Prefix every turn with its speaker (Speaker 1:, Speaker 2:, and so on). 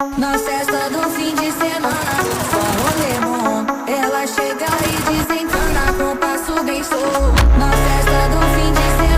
Speaker 1: Na festa do fim de semana, só rolê bom. Ela chega e desentana com passo bem show. Na festa do fim de semana.